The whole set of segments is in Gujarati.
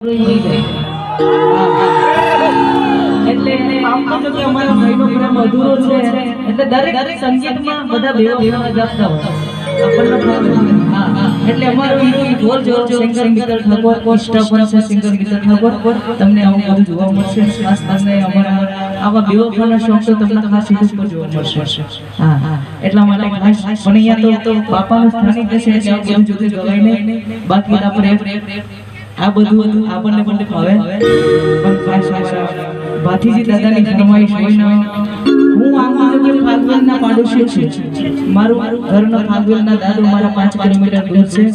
એટલે આમ તો કે અમારો ભાઈનો પ્રેમ અધૂરો છે એટલે દરેક સંગીતમાં બધા ભેગા ગાતા હોય આપણને એટલે અમારો ઢોલ જોર સિંગર મિત્ર ઠાકોર કોસ્ટપન છે સિંગર મિત્ર ઠાકોર તમને આવું બધું જોવા મળશે ખાસ તમને અમારા આવા બેવફાના શોખ તો તમને ખાસ યુટ્યુબ પર જોવા મળશે એટલા માટે ખાસ પણ અહીંયા તો બાપાનું સ્થાનિક છે એટલે આવું બધું ગવાય નહીં બાકી આપણે આ બધું આપણને પણ ફાવે પણ ખાસ ભાથીજી દાદાની ફરમાઈશ હોય હું આમાં કે ફાગવેલના પાડોશી છું મારું ઘરનો ફાગવેલના દાદો મારા 5 કિલોમીટર દૂર છે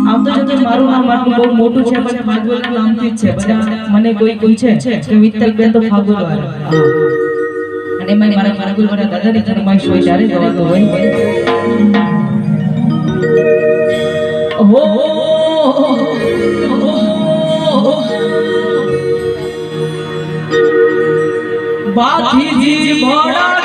આમ તો જો મારું નામ આટલું બહુ મોટું છે પણ ફાગવેલના નામથી જ છે બધા મને કોઈ છે કે વિઠ્ઠલબેન તો ફાગવેલ વાળા અને મારા ફાગવેલ વાળા દાદાની ફરમાઈશ હોય ત્યારે જવાતો હોય ઓહો भाथीजी बड़ा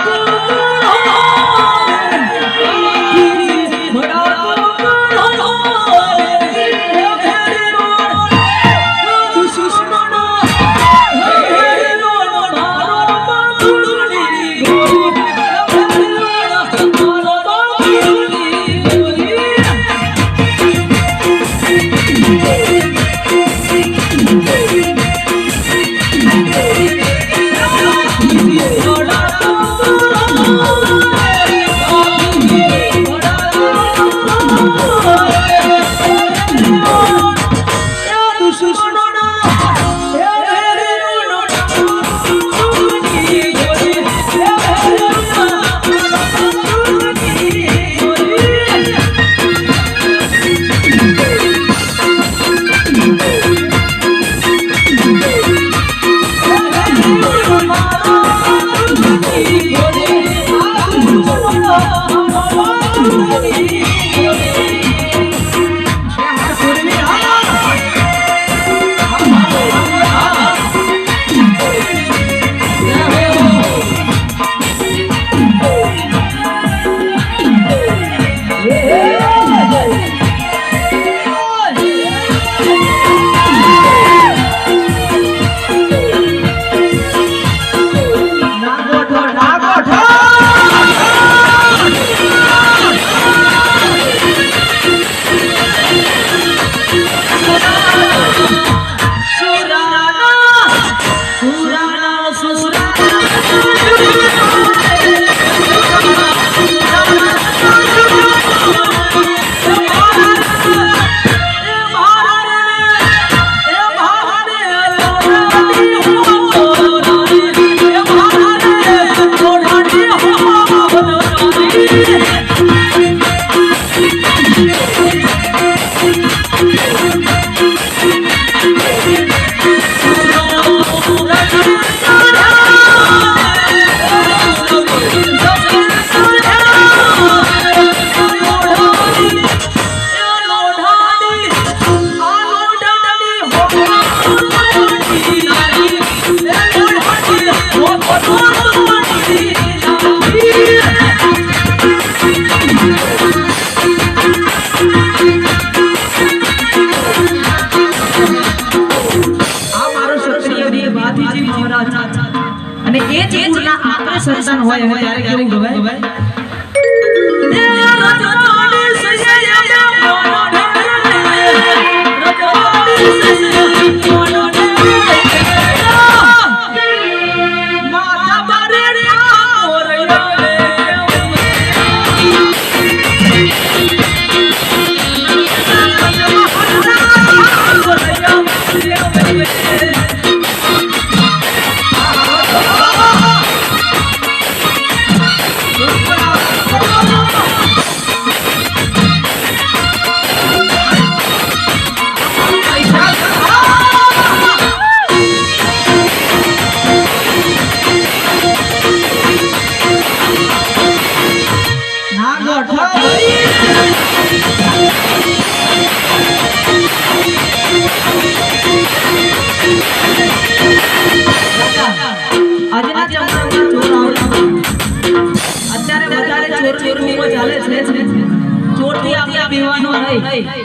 અને એ જ પૂર્ણ આત્મ સંતાન હોય અને ત્યારે કેવું ગવાય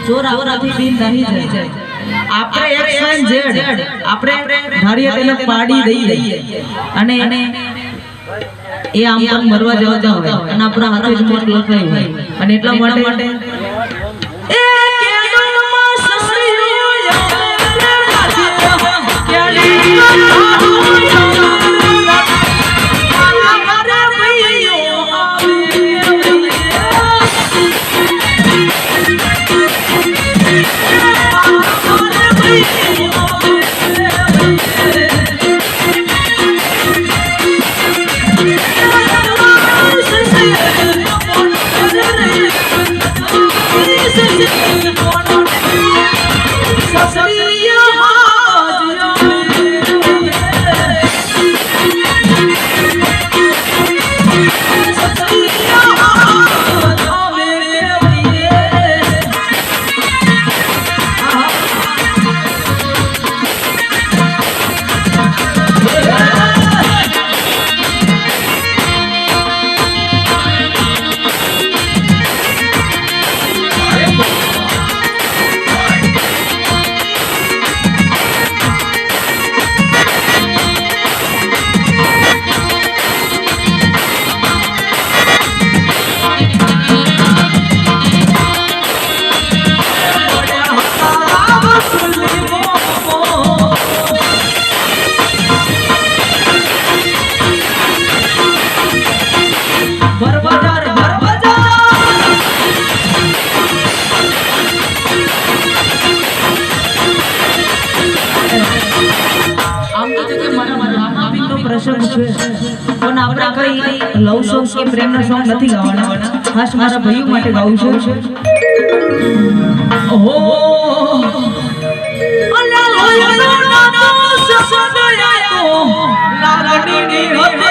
ચોર આવવાથી દિન નહીં જાય આપણે X Y Z આપણે ધારીએ તેને પાડી દઈએ અને એ આમ પણ મરવા જતા હોય અને આપણા હાથે જ મોત લખાઈ હોય અને એટલા માટે એ કેદુમાં સસરીઓ પ્રસંગ છે પણ આપણે કઈ લવ સોંગ કે પ્રેમના સોંગ નથી ગાવાના ખાસ મારા ભાઈઓ માટે ગાવું છે ઓહો અલા લોયનો નાનો સસડયાયો લાગણીની